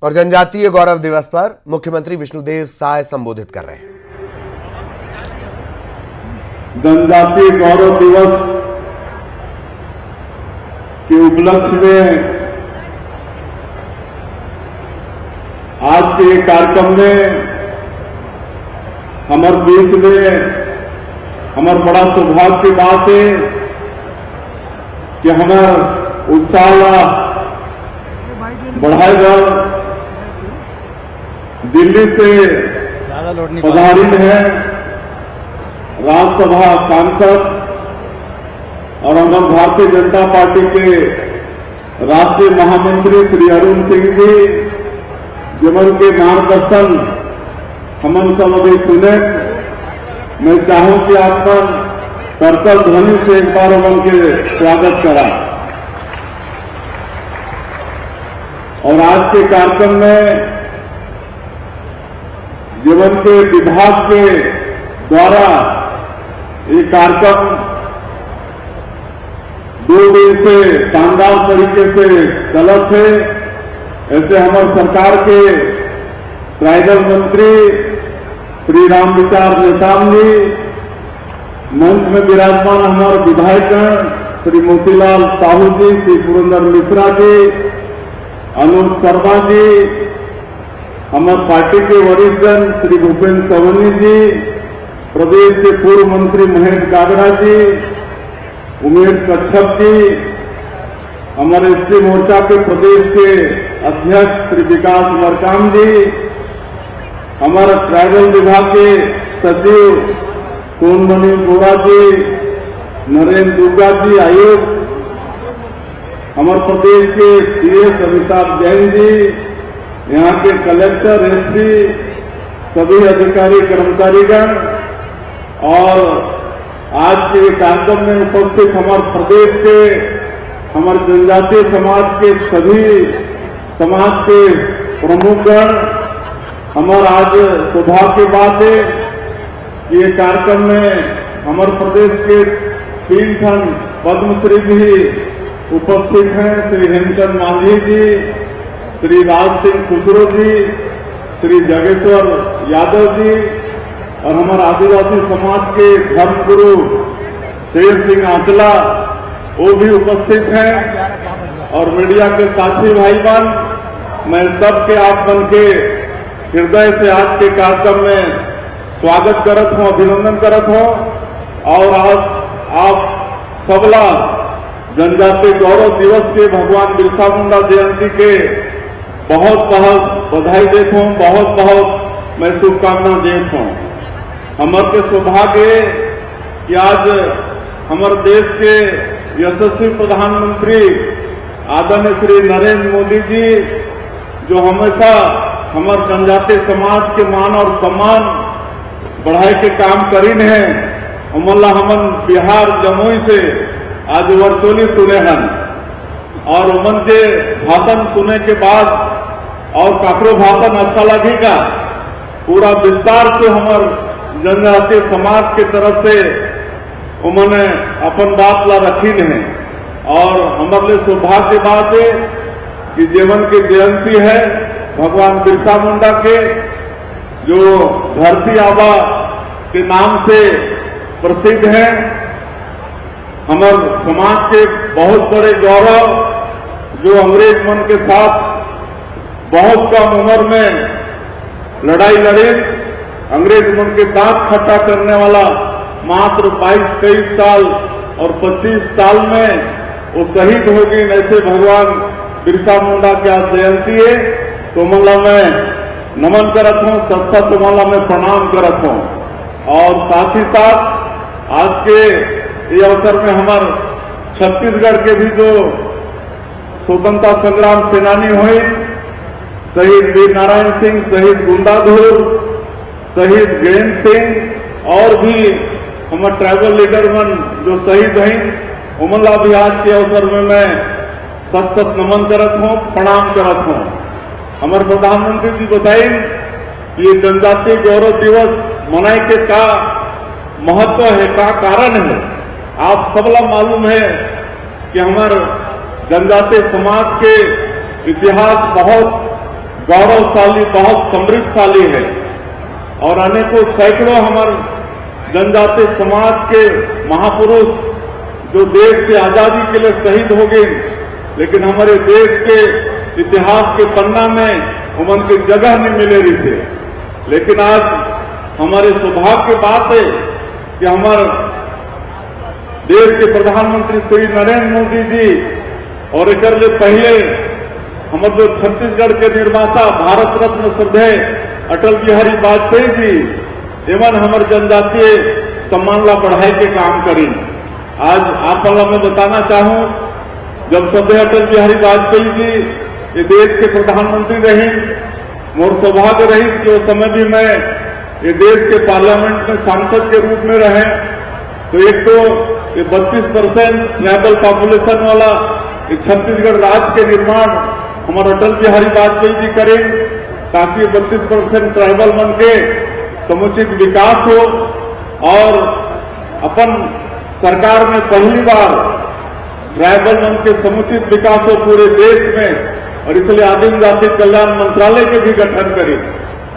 और जनजातीय गौरव दिवस पर मुख्यमंत्री विष्णुदेव साय संबोधित कर रहे हैं। जनजातीय गौरव दिवस के उपलक्ष्य में आज के कार्यक्रम में हमारे बीच में हमारा बड़ा सौभाग्य की बात है कि हमारा उत्साह बढ़ाएगा। दिल्ली से पधारित है राज्यसभा सांसद और हमारे भारतीय जनता पार्टी के राष्ट्रीय महामंत्री श्री अरुण सिंह जी, जिमन के मार्गदर्शन हम सब अभी सुने। मैं चाहूं कि आप पर करतल ध्वनि से एक बार उनके स्वागत करा। और आज के कार्यक्रम में जीवन के विभाग के द्वारा ये कार्यक्रम 2 दिन से शानदार तरीके से चलत है। ऐसे हमारे सरकार के ट्राइबल मंत्री श्री राम विचार नेताम जी, मंच में विराजमान हमारे विधायकगण श्री मोतीलाल साहू जी, श्री पुरंदर मिश्रा जी, अनुज शर्मा जी, हमारे पार्टी के वरिष्ठ जन श्री भूपेन्द्र सवनी जी, प्रदेश के पूर्व मंत्री महेश गागड़ा जी, उमेश कच्छप जी, हमारे एसटी मोर्चा के प्रदेश के अध्यक्ष श्री विकास मरकाम जी, हमारा ट्राइबल विभाग के सचिव सोनमणि बोरा जी, नरेंद्र दुर्गा जी आयुक्त, हमारे प्रदेश के सीएस अमिताभ जैन जी, यहाँ के कलेक्टर, एसपी, सभी अधिकारी कर्मचारीगण और आज के कार्यक्रम में उपस्थित हमारे प्रदेश के हमारे जनजातीय समाज के सभी समाज के प्रमुखगण। हमारा आज सौभाग्य की बात है कि ये कार्यक्रम में हमारे प्रदेश के 3 ठन पद्मश्री भी उपस्थित हैं। श्री हेमचंद मांझी जी, श्री राज सिंह खुसरो जी, श्री जगेश्वर यादव जी और हमारे आदिवासी समाज के धर्मगुरु शेर सिंह आंचला वो भी उपस्थित हैं। और मीडिया के साथी भाई बहन, मैं सबके आप बन के हृदय से आज के कार्यक्रम में स्वागत करत हूं, अभिनंदन करत हूं। और आज आप सबला जनजातीय गौरव दिवस के भगवान बिरसा मुंडा जयंती के बहुत बहुत बधाई देता हूं, बहुत बहुत मैं शुभकामना देता हूं। हमारे के सौभाग्य है कि आज हमारे देश के यशस्वी प्रधानमंत्री आदरणीय श्री नरेंद्र मोदी जी, जो हमेशा हमारे जनजातीय समाज के मान और सम्मान बढ़ाए के काम करीन है, उमल्ला हमन बिहार जमुई से आज वर्चुअली सुने हैं। और उमन के भाषण सुने के बाद और काकरो भाषण अच्छा लगेगा, पूरा विस्तार से हमारे जनजातीय समाज के तरफ से उन्होंने अपन बात ला रखी है। और हमारे लिए सौभाग्य बात है कि जीवन की जयंती है भगवान बिरसा मुंडा के, जो धरती आबा के नाम से प्रसिद्ध है। हमारे समाज के बहुत बड़े गौरव, जो अंग्रेज मन के साथ बहुत कम उम्र में लड़ाई लड़ी, अंग्रेज मन के दांत खट्टा करने वाला मात्र 22-23 साल और 25 साल में वो शहीद हो गई। ऐसे भगवान बिरसा मुंडा की आज जयंती है, तो मला मैं नमन करत हूं, सत मला मैं प्रणाम करत हूं। और साथ ही साथ आज के ये अवसर में हमारे छत्तीसगढ़ के भी जो स्वतंत्रता संग्राम सेनानी हुए, शहीद वीर नारायण सिंह, शहीद गुंडाधुर, शहीद वीरेंद्र सिंह और भी हमारे ट्राइबल लीडर मन जो शहीद हैं, उमला भी आज के अवसर में मैं सत नमन करत हूं, प्रणाम करत हूं। हमारे प्रधानमंत्री जी बताइए कि ये जनजातीय गौरव दिवस मनाए के का महत्व है, का कारण है। आप सबला मालूम है कि हमारे जनजातीय समाज के इतिहास बहुत गौरवशाली, बहुत समृद्धशाली है और अनेकों सैकड़ों हमारे जनजातीय समाज के महापुरुष जो देश की आजादी के लिए शहीद हो गए, लेकिन हमारे देश के इतिहास के पन्ना में उनकी जगह नहीं मिले रही थे। लेकिन आज हमारे सौभाग्य की बात है कि हमारे देश के प्रधानमंत्री श्री नरेंद्र मोदी जी और एक पहले हमारे जो छत्तीसगढ़ के निर्माता भारत रत्न श्रद्धेय अटल बिहारी वाजपेयी जी एवं हमारे जनजातीय सम्मान ला बढ़ाई के काम करें। आज आप मैं बताना चाहूं, जब श्रद्धेय अटल बिहारी वाजपेयी जी ये देश के प्रधानमंत्री रहे, मोर सौभाग्य रही कि उस समय भी मैं ये देश के पार्लियामेंट में सांसद के रूप में रहे। तो एक तो ये 32% ट्राइबल पॉपुलेशन वाला ये छत्तीसगढ़ राज्य के निर्माण हमारे अटल बिहारी वाजपेयी जी करें, ताकि 32% ट्राइबल मन के समुचित विकास हो। और अपन सरकार में पहली बार ट्राइबल मन के समुचित विकास हो पूरे देश में, और इसलिए आदिम जाति कल्याण मंत्रालय के भी गठन करें।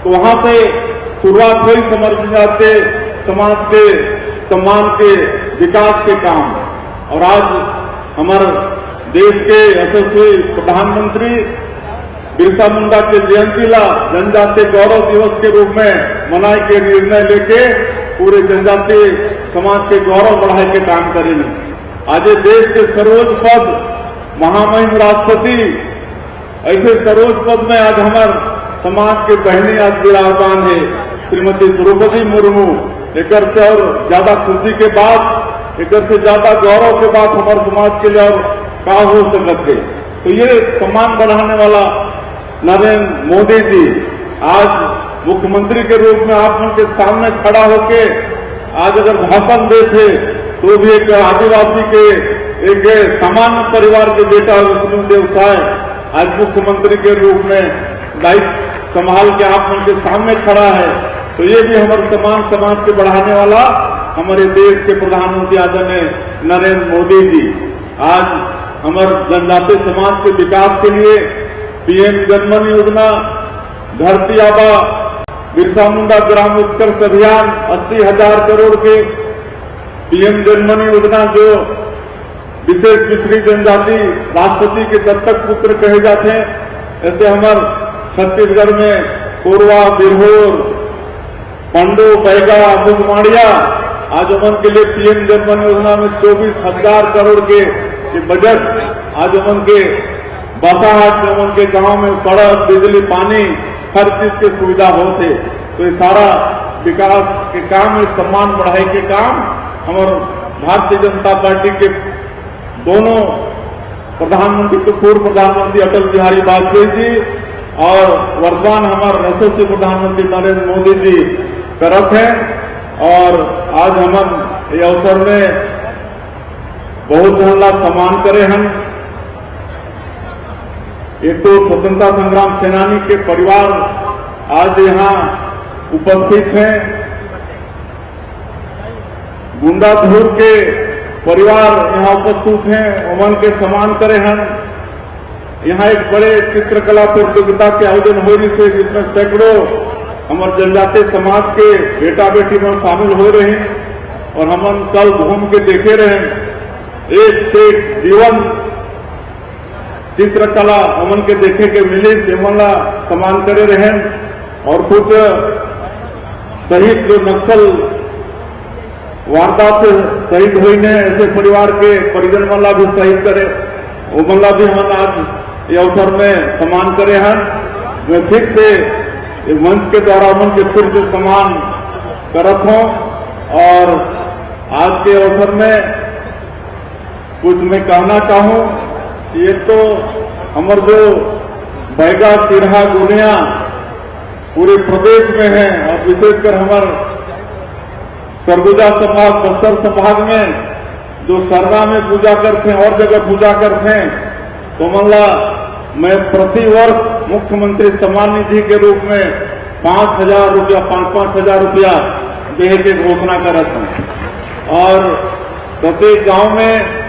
तो वहां से शुरुआत हुई समझ समाज के सम्मान के विकास के काम। और आज हमारे देश के यशस्वी प्रधानमंत्री बिरसा मुंडा के जयंती ला जनजातीय गौरव दिवस के रूप में मनाए के निर्णय लेके पूरे जनजातीय समाज के गौरव बढ़ाए के काम करेंगे। आज देश के सर्वोच्च पद महामहिम राष्ट्रपति, ऐसे सर्वोच्च पद में आज हमारे समाज के बहनी आज विराजमान है श्रीमती द्रौपदी मुर्मू। एक से और ज्यादा खुशी के बाद, एक से ज्यादा गौरव के बाद हमारे समाज के लिए और का हो सकत है। तो ये सम्मान बढ़ाने वाला नरेंद्र मोदी जी आज मुख्यमंत्री के रूप में आप उनके सामने खड़ा होके आज अगर भाषण देते तो भी एक आदिवासी के एक सामान्य परिवार के बेटा विष्णुदेव साय आज मुख्यमंत्री के रूप में दायित्व संभाल के आप उनके सामने खड़ा है। तो ये भी हमारे समाज के बढ़ाने वाला हमारे देश के प्रधानमंत्री आदरणीय नरेंद्र मोदी जी आज हमारे जनजातीय समाज के विकास के लिए पीएम जनधन योजना, धरती आबा, बिरसा मुंडा ग्राम उत्कर्ष अभियान 80,000 करोड़ के पीएम जनधन योजना जो विशेष पिछड़ी जनजाति राष्ट्रपति के दत्तक पुत्र कहे जाते हैं, ऐसे हमारे छत्तीसगढ़ में कोरवा, बिरहोर, पंडो, बैगा, बुगमाड़िया आज उमन के लिए पीएम जनधन योजना में 24,000 करोड़ के बजट आज उमन के बासाहाट में उमन के गांव में सड़क, बिजली, पानी हर चीज की सुविधा होते। तो ये सारा विकास के काम में सम्मान बढ़ाई के काम हमारे भारतीय जनता पार्टी के दोनों प्रधानमंत्री तो पूर्व प्रधानमंत्री अटल बिहारी वाजपेयी जी और वर्तमान हमारे यशस्वी प्रधानमंत्री नरेंद्र मोदी जी करत हैं। और आज हम ये अवसर में बहुत जन ला सम्मान करे हैं। एक तो स्वतंत्रता संग्राम सेनानी के परिवार आज यहाँ उपस्थित हैं, गुंडाधुर के परिवार यहाँ उपस्थित हैं, उमन के सम्मान करे हैं। यहाँ एक बड़े चित्रकला प्रतियोगिता के आयोजन हो रही है जिसमें सैकड़ों हमारे जनजातीय समाज के बेटा बेटी में शामिल हो रहे हैं। और हम कल घूम के देखे रहे, एक से एक जीवन चित्रकला हमन के देखे के मिली, सेमला सम्मान करे रहे। और कुछ शहीद जो नक्सल वारदात से शहीद हुई ने ऐसे परिवार के परिजन वाला भी शहीद करे, वो मल्ला भी हम आज ये अवसर में सम्मान करे हैं। मैं फिर से ये मंच के द्वारा मन के फिर से सम्मान करत हूं। और आज के अवसर में कुछ मैं कहना चाहूं कि एक तो हमारे जो बैगा, सिरहा, गुनिया पूरे प्रदेश में है और विशेषकर हमारे सरगुजा संभाग, बस्तर संभाग में जो सरना में पूजा करते हैं और जगह पूजा करते हैं, तो मल्ला मैं प्रति वर्ष मुख्यमंत्री सम्मान निधि के रूप में 5,000 रुपया 5,000 रुपया देने की घोषणा करता हूं। और प्रत्येक गांव में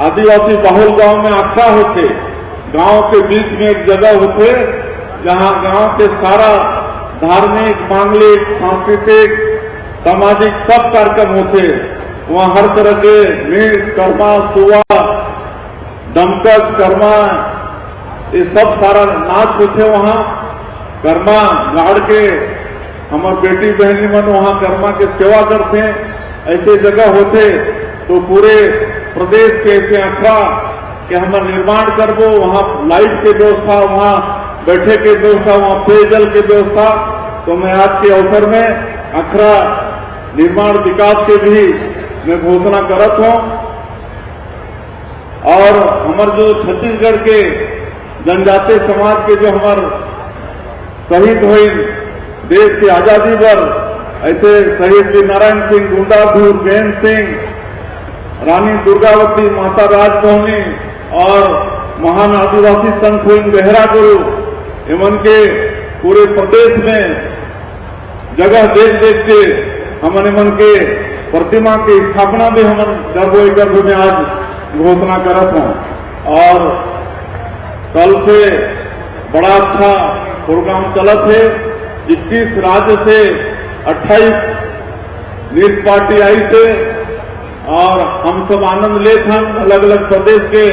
आदिवासी बहुल गांव में अखड़ा होते, गांव के बीच में एक जगह होते जहां गांव के सारा धार्मिक, मांगलिक, सांस्कृतिक, सामाजिक सब कार्यक्रम होते, वहां हर तरह के नृत्य, कर्मा, सुवा, डमकच, कर्मा, ये सब सारा नाच होते। वहां कर्मा गाड़ के हमार बेटी बहनी मन वहां कर्मा के सेवा करते हैं। ऐसे जगह होते तो पूरे प्रदेश के ऐसे अखड़ा के हमार निर्माण करबो, वहां लाइट के व्यवस्था, वहां बैठे के व्यवस्था, वहां पेयजल के व्यवस्था। तो मैं आज के अवसर में अखड़ा निर्माण विकास के भी मैं घोषणा करत हूं। और हमार जो छत्तीसगढ़ के जनजातीय समाज के जो हमार शहीद हुए देश की आजादी पर, ऐसे शहीद वीर नारायण सिंह, गुंडाधुर, बेन सिंह, रानी दुर्गावती, माता राजमोहनी और महान आदिवासी संत हुए बेहरा गुरु, इमन के पूरे प्रदेश में जगह देख देख के हमन इमन के प्रतिमा की स्थापना भी हमन गर्भ में आज घोषणा करत हूं। और कल से बड़ा अच्छा प्रोग्राम चलत है। 21 राज्य से 28 नृत्य पार्टी आई से, और हम सब आनंद लेत हन। अलग अलग प्रदेश के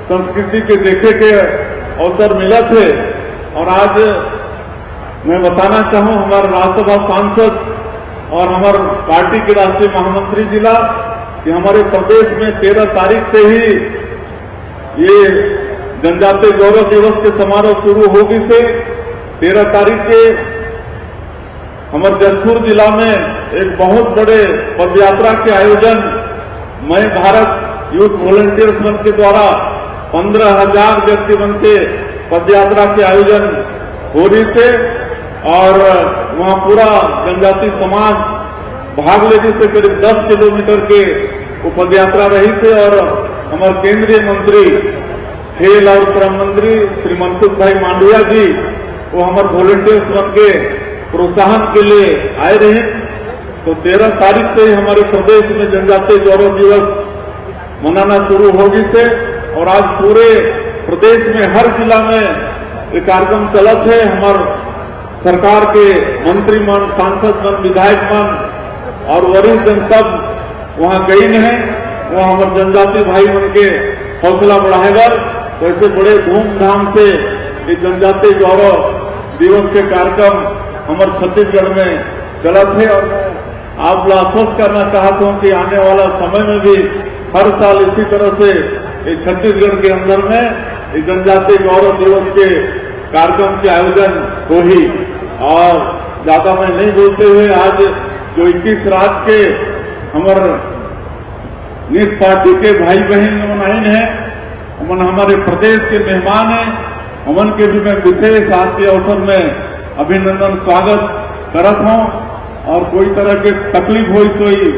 संस्कृति के देखे के अवसर मिलत है। और आज मैं बताना चाहूं, हमारे राज्यसभा सांसद और हमारे पार्टी के राष्ट्रीय महामंत्री जिला कि हमारे प्रदेश में 13 तारीख से ही ये जनजातीय गौरव दिवस के समारोह शुरू होगी से 13 तारीख के हमारे जसपुर जिला में एक बहुत बड़े पदयात्रा के आयोजन मैं भारत यूथ वॉलंटियर्स मन के द्वारा 15,000 व्यक्ति मन के पदयात्रा के आयोजन हो रही से, और वहां पूरा जनजातीय समाज भाग लेने से करीब 10 किलोमीटर के वो पदयात्रा रही से। और हमारे केंद्रीय मंत्री खेल और श्रम मंत्री श्री मनसुख भाई मांडविया जी वो हमारे वॉलंटियर्स बन के प्रोत्साहन के लिए आए रहे। तो 13 तारीख से ही हमारे प्रदेश में जनजातीय गौरव दिवस मनाना शुरू होगी से, और आज पूरे प्रदेश में हर जिला में ये कार्यक्रम चलत है। हमारे सरकार के मंत्री मन, सांसद मन, विधायक मन और वरिष्ठ जन सब वहां गई है। वहां हमारे जनजातीय भाई मन के हौसला बढ़ाएगा। तो ऐसे बड़े धूमधाम से ये जनजातीय गौरव दिवस के कार्यक्रम हमारे छत्तीसगढ़ में चलत है। और मैं आप आश्वस्त करना चाहता हूं कि आने वाला समय में भी हर साल इसी तरह से ये छत्तीसगढ़ के अंदर में ये जनजातीय गौरव दिवस के कार्यक्रम के आयोजन हो ही। और ज्यादा मैं नहीं बोलते हुए, आज जो 21 राज्य के हमारे नृत्य पार्टी के भाई बहन मन हैं, उमन हमारे प्रदेश के मेहमान हैं, उमन के भी मैं विशेष आज के अवसर में अभिनंदन स्वागत करत हूं। और कोई तरह के तकलीफ हो सोई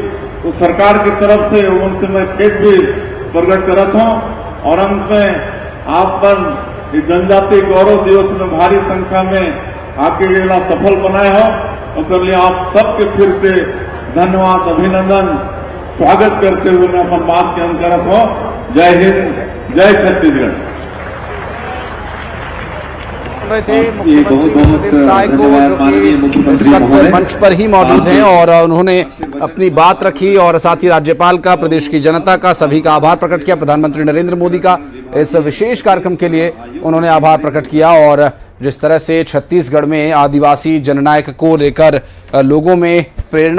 तो सरकार की तरफ से उनसे मैं खेद भी प्रकट करत हूं। और अंत में आप पर जनजातीय गौरव दिवस में भारी संख्या में आके ये सफल बनाए हो, और लिए आप सबके फिर से धन्यवाद, अभिनंदन, स्वागत करते हुए मैं अपन बात के अंत करत हूं। जय हिंद, जय छत्तीसगढ़। रहे थे मुख्यमंत्री विष्णुदेव साय को, जो कि इस वक्त मंच पर ही मौजूद हैं, और उन्होंने अपनी बात रखी और साथ ही राज्यपाल का, प्रदेश की जनता का, सभी का आभार प्रकट किया। प्रधानमंत्री नरेंद्र मोदी का इस विशेष कार्यक्रम के लिए उन्होंने आभार प्रकट किया। और जिस तरह से छत्तीसगढ़ में आदिवासी जननायक को लेकर लोगों में प्रेरणा